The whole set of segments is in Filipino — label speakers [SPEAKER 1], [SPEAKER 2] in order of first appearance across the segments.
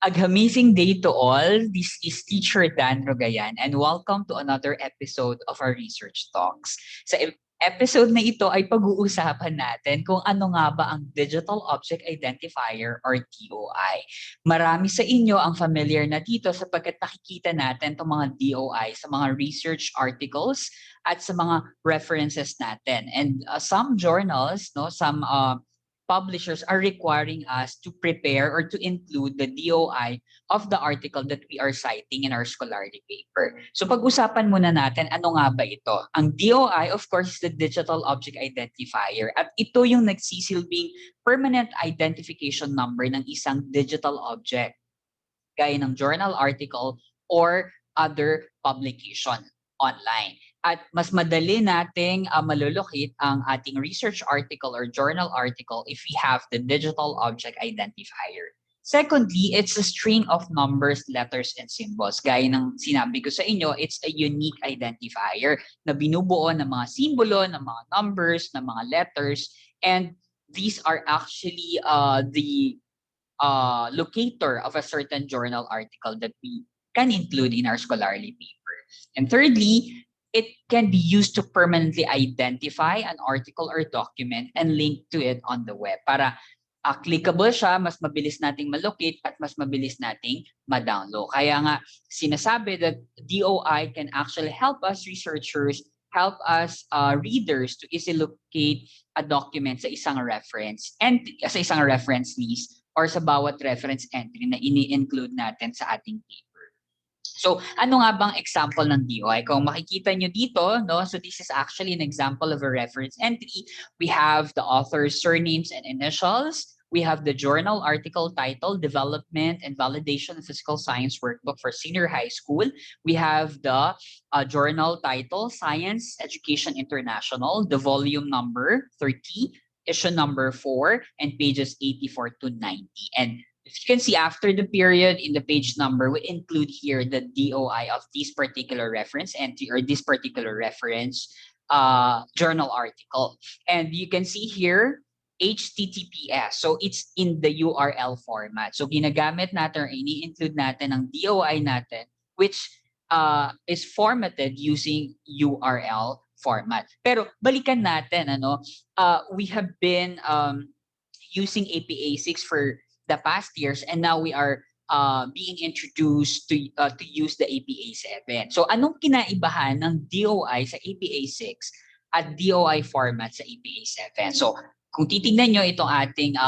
[SPEAKER 1] Agamising day to all. This is Teacher Dan Rogayan and welcome to another episode of our Research Talks. Sa episode na ito ay pag-uusapan natin kung ano nga ba ang Digital Object Identifier or DOI. Marami sa inyo ang familiar na dito sapagkat nakikita natin itong mga DOI sa mga research articles at sa mga references natin. And some journals, some publishers are requiring us to prepare or to include the DOI of the article that we are citing in our scholarly paper. So pag-usapan muna natin, ano nga ba ito? Ang DOI, of course, is the Digital Object Identifier. At ito yung nagsisilbing permanent identification number ng isang digital object, gaya ng journal article or other publication online. At mas madali nating malulukit ang ating research article or journal article if we have the Digital Object Identifier. Secondly, it's a string of numbers, letters, and symbols. Gaya ng sinabi ko sa inyo, it's a unique identifier na binubuo ng mga simbolo, ng mga numbers, ng mga letters, and these are actually the locator of a certain journal article that we can include in our scholarly paper. And thirdly, it can be used to permanently identify an article or document and link to it on the web para clickable siya, mas mabilis nating malocate at mas mabilis nating ma-download. Kaya nga sinasabi that DOI can actually help us researchers, help us readers to easily locate a document sa isang reference and sa isang reference list or sa bawat reference entry na ini-include natin sa ating paper. So, ano nga bang example ng DOI? Kung makikita nyo dito, so this is actually an example of a reference entry. We have the author's surnames and initials. We have the journal article title, Development and Validation of Physical Science Workbook for Senior High School. We have the journal title, Science Education International, the volume number 30, issue number 4, and pages 84 to 90. And if you can see after the period in the page number, we include here the DOI of this particular reference entry or this particular reference journal article. And you can see here, HTTPS. So it's in the URL format. So ginagamit natin or ini-include natin ang DOI natin, which is formatted using URL format. Pero balikan natin, we have been using APA6 for the past years, and now we are being introduced to use the APA7. So anong kinaibahan ng DOI sa APA6 at DOI format sa APA7? So kung titingnan nyo itong ating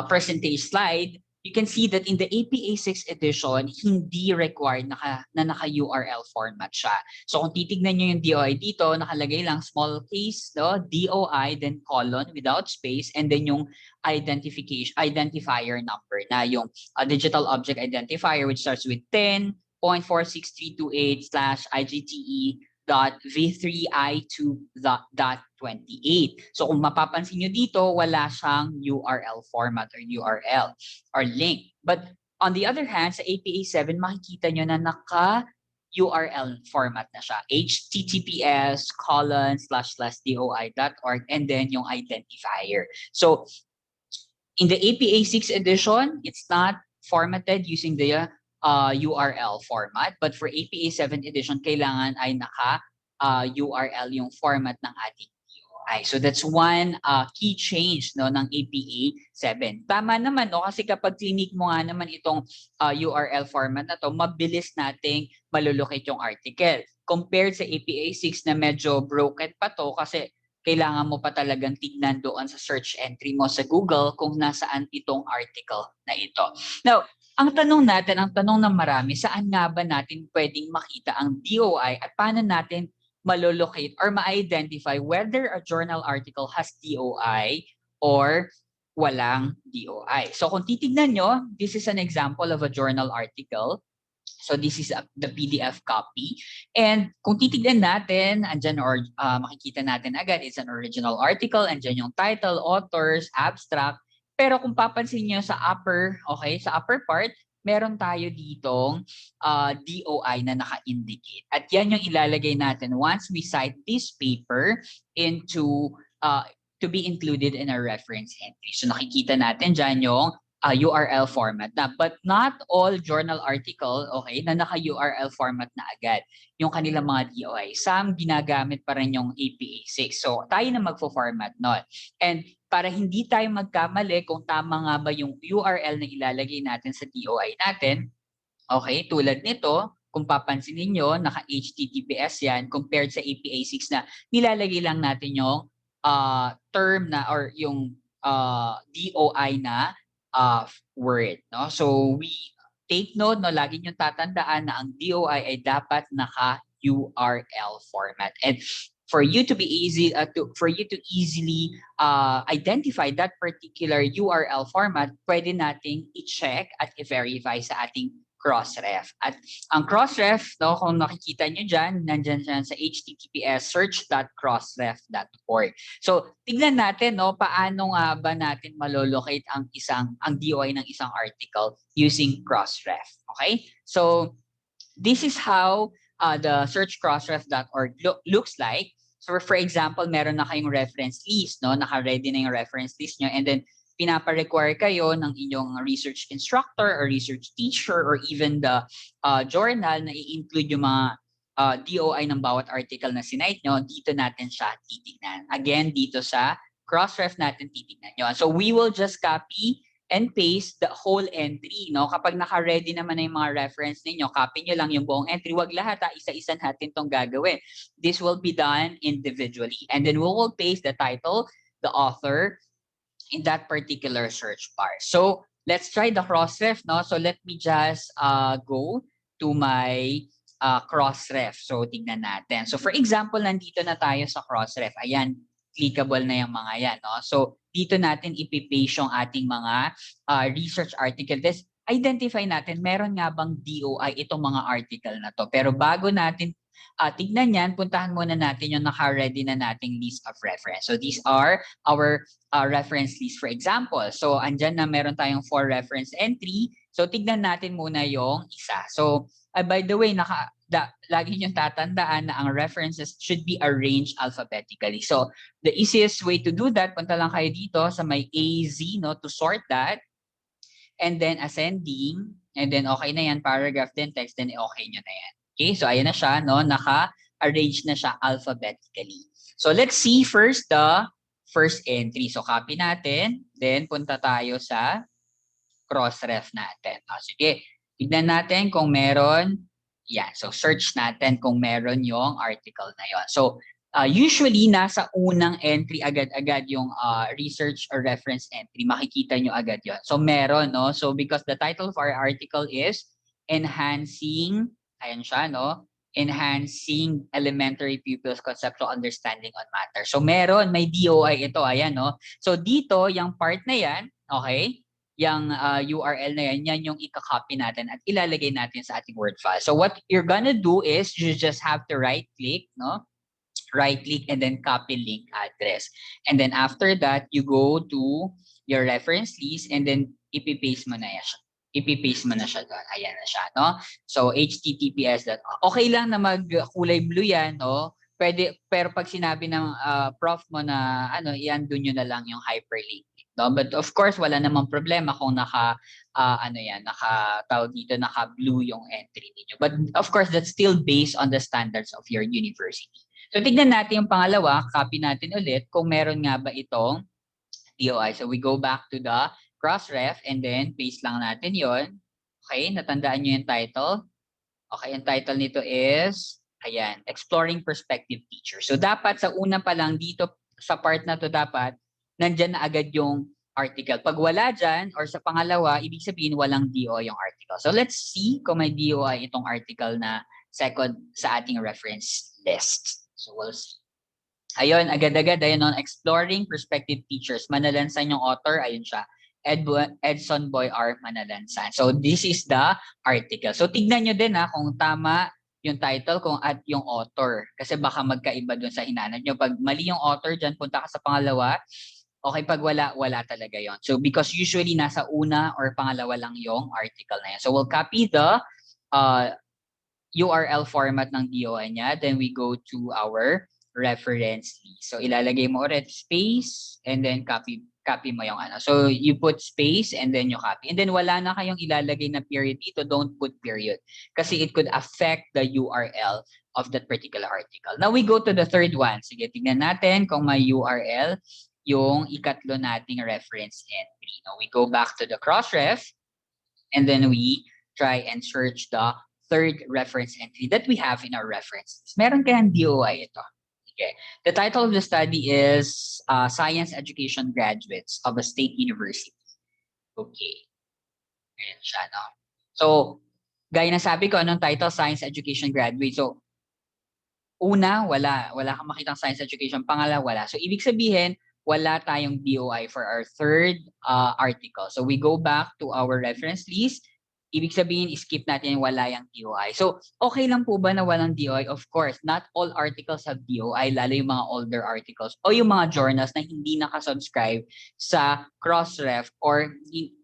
[SPEAKER 1] presentation slide, you can see that in the APA6 edition, hindi required na naka-URL format siya. So kung titignan nyo yung DOI dito, nakalagay lang small case, DOI, then colon without space, and then yung identifier number na yung Digital Object Identifier, which starts with 10.46328/IGTE.v3i2.28. So kung mapapansin nyo dito, wala siyang URL format or URL or link. But on the other hand, sa APA7, makikita nyo na naka-URL format na siya. https://doi.org and then yung identifier. So in the APA6 edition, it's not formatted using the URL format, but for APA7 edition, kailangan ay naka-URL yung format ng ating DOI. So that's one key change ng APA7. Tama naman, kasi kapag clinic mo nga naman itong URL format na to, mabilis nating malulocate yung article. Compared sa APA6 na medyo broken pa to kasi kailangan mo pa talagang tignan doon sa search entry mo sa Google kung nasaan itong article na ito. Now, ang tanong ng marami, saan nga ba natin pwedeng makita ang DOI at paano natin malolocate or ma-identify whether a journal article has DOI or walang DOI. So kung titignan nyo, this is an example of a journal article. So this is the PDF copy. And kung titignan natin, andyan or makikita natin agad, it's an original article, andyan yung title, authors, abstract. Pero kung papansin nyo sa upper part, meron tayo ditong DOI na naka-indicate. At yan yung ilalagay natin once we cite this paper into to be included in our reference entry. So nakikita natin dyan yung URL format na. But not all journal article, okay, na naka-URL format na agad yung kanilang mga DOI. Some ginagamit pa rin yung APA6. So tayo na magfo-format nun. And para hindi tayo magkamali kung tama nga ba yung URL na ilalagay natin sa DOI natin, okay, tulad nito, kung papansin niyo naka-HTTPS yan compared sa APA6 na nilalagay lang natin yung term na or yung DOI na word, no? So we take note, no, lagi niyong tatandaan na ang DOI ay dapat naka-URL format. And for you to be for you to easily identify that particular URL format, pwede nating i-check at i-verify sa ating Crossref. At ang Crossref, no, kung nakikita nyo dyan, nandyan dyan sa https search.crossref.org. So, tignan natin, no, paano nga ba natin malolocate ang DOI ng isang article using Crossref. Okay? So, this is how the search.crossref.org looks like. So, for example, meron na kayong reference list, no? Naka-ready na yung reference list nyo, and then pinapa-require kayo ng inyong research instructor or research teacher or even the journal na i-include yung mga DOI ng bawat article na sinite nyo, dito natin siya titignan. Again, dito sa Crossref natin titignan nyo. So we will just copy and paste the whole entry. No? Kapag naka-ready naman na yung mga reference ninyo, copy nyo lang yung buong entry. Wag lahat, isa-isa natin itong gagawin. This will be done individually. And then we will paste the title, the author, in that particular search bar. So let's try the Crossref, no? So let me just go to my Crossref. So tignan natin. So for example, nandito na tayo sa Crossref. Ayan, clickable na yung mga yan, no? So dito natin ipipaste yung ating mga research article. Let's identify natin, meron nga bang DOI itong mga article na to. Pero bago natin tignan yan, puntahan muna natin yung naka-ready na nating list of reference. So these are our reference list, for example. So andyan na meron tayong 4 reference entry. So tignan natin muna yung isa. So by the way, lagi nyo tatandaan na ang references should be arranged alphabetically. So the easiest way to do that, punta lang kayo dito sa may AZ, no, to sort that. And then ascending, and then okay na yan, paragraph, then text, then okay nyo na yan. Okay, so ayan na siya, no? Naka-arrange na siya alphabetically. So let's see first the first entry. So copy natin, then punta tayo sa Crossref natin. Sige, tignan natin kung meron. Yan, so search natin kung meron yung article na yon. So usually nasa unang entry agad-agad yung research or reference entry. Makikita nyo agad yon. So meron, no? So because the title of our article is Enhancing, ayan siya, no? Enhancing Elementary Pupils' Conceptual Understanding on Matter. So meron, may DOI ito, ayan, no? So dito, yung part na yan, okay? Yung URL na yan, yan yung ika-copy natin at ilalagay natin sa ating Word file. So what you're gonna do is you just have to right-click, no? Right-click and then copy link address. And then after that, you go to your reference list and then ipipaste mo na siya. Ipipaste mo na siya doon. Ayan na siya, no? So, https. Okay lang na mag-kulay blue yan, no? Pwede, pero pag sinabi ng prof mo na, i-undo nyo na lang yung hyperlink. No? But of course, wala namang problema kung naka-tawag dito, naka-blue yung entry niyo. But of course, that's still based on the standards of your university. So, tignan natin yung pangalawa, copy natin ulit kung meron nga ba itong DOI. So, we go back to the Crossref and then paste lang natin yon. Okay, natandaan nyo yung title. Okay, yung title nito is, ayan, Exploring Perspective Teacher. So, dapat sa una pa lang dito, sa part na to dapat, nandyan na agad yung article. Pag wala dyan, or sa pangalawa, ibig sabihin walang DOI yung article. So, let's see kung may DOI itong article na second sa ating reference list. So, we'll see. Ayun, agad-agad, ayun, no? Exploring Perspective Teachers. Manalansan yung author, ayun siya. Edson Boy R. Manalansan. So, this is the article. So, tignan nyo din kung tama yung title at yung author. Kasi baka magkaiba dun sa hinanap nyo. Pag mali yung author dyan, punta ka sa pangalawa. Okay, pag wala talaga yon. So, because usually nasa una or pangalawa lang yung article na yan. So, we'll copy the URL format ng DOI niya. Then, we go to our reference list. So, ilalagay mo ulit space and then copy copy mo yung ano. So you put space and then you copy. And then wala na kayong ilalagay na period dito, don't put period. Kasi it could affect the URL of that particular article. Now we go to the third one. Sige, tingnan natin kung may URL yung ikatlo nating reference entry. Now we go back to the Crossref and then we try and search the third reference entry that we have in our references. Meron kayang DOI ito. Okay. The title of the study is Science Education Graduates of a State University. Okay. Ayan siya, no? So, gaya na sabi ko, anong title? Science Education Graduate. So, una, wala kang makitang science education. Pangalawa, wala. So, ibig sabihin, wala tayong DOI for our third article. So, we go back to our reference list. Ibig sabihin, skip natin yung wala yung DOI. So, okay lang po ba na walang DOI? Of course, not all articles have DOI, lalo yung mga older articles o yung mga journals na hindi nakasubscribe sa Crossref or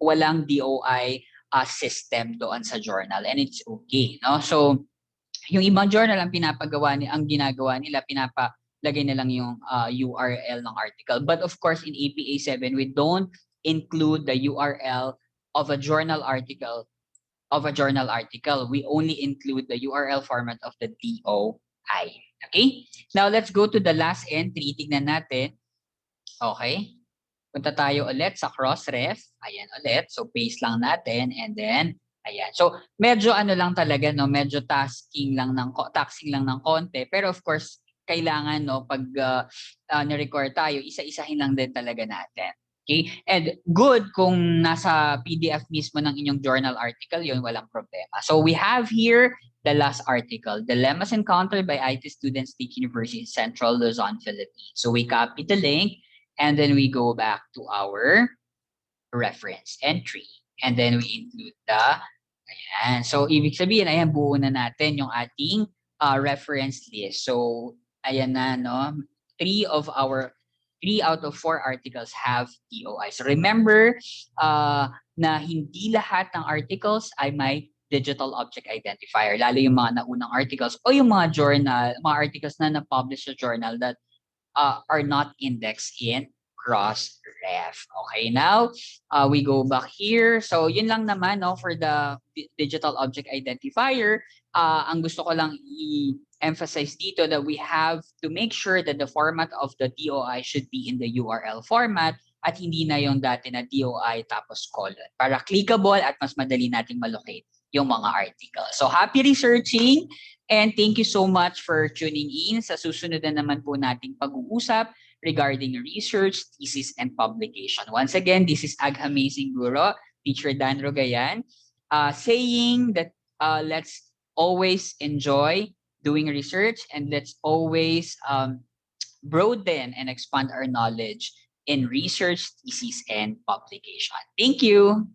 [SPEAKER 1] walang DOI system doon sa journal, and it's okay, no? So, yung ibang journal ang ginagawa nila, pinapalagay na lang yung URL ng article. But of course, in APA 7, we don't include the URL of a journal article. We only include the URL format of the DOI. Okay? Now, let's go to the last entry. Tignan natin. Okay? Punta tayo ulit sa Crossref. Ayan ulit. So, paste lang natin and then, ayan. So, medyo ano lang talaga, no? Medyo taxing lang ng konti. Pero of course, kailangan, no, pag ni-record tayo, isa-isahin lang din talaga natin. Okay? And good kung nasa PDF mismo ng inyong journal article, yun, walang problema. So, we have here the last article, Dilemmas Encountered by IT Students, State University, Central Luzon, Philippines. So, we copy the link and then we go back to our reference entry. And then we include the, ayan. So, ibig sabihin, ayan, buo na natin yung ating reference list. So, ayan na, no? 3 out of 4 articles have DOI. So, remember na hindi lahat ng articles ay may Digital Object Identifier, lalo yung mga naunang articles o yung mga articles na na-publish sa journal that are not indexed in Crossref. Okay, now we go back here. So yun lang naman, no, for the Digital Object Identifier. Ang gusto ko lang i-emphasize dito that we have to make sure that the format of the DOI should be in the URL format at hindi na yung dati na DOI tapos colon para clickable at mas madali nating malocate yung mga article. So happy researching and thank you so much for tuning in. Sa susunod na naman po nating pag-uusap regarding research, thesis, and publication. Once again, this is Aghamazing Guro, Teacher Dan Rogayan, saying that let's always enjoy doing research and let's always broaden and expand our knowledge in research, thesis, and publication. Thank you.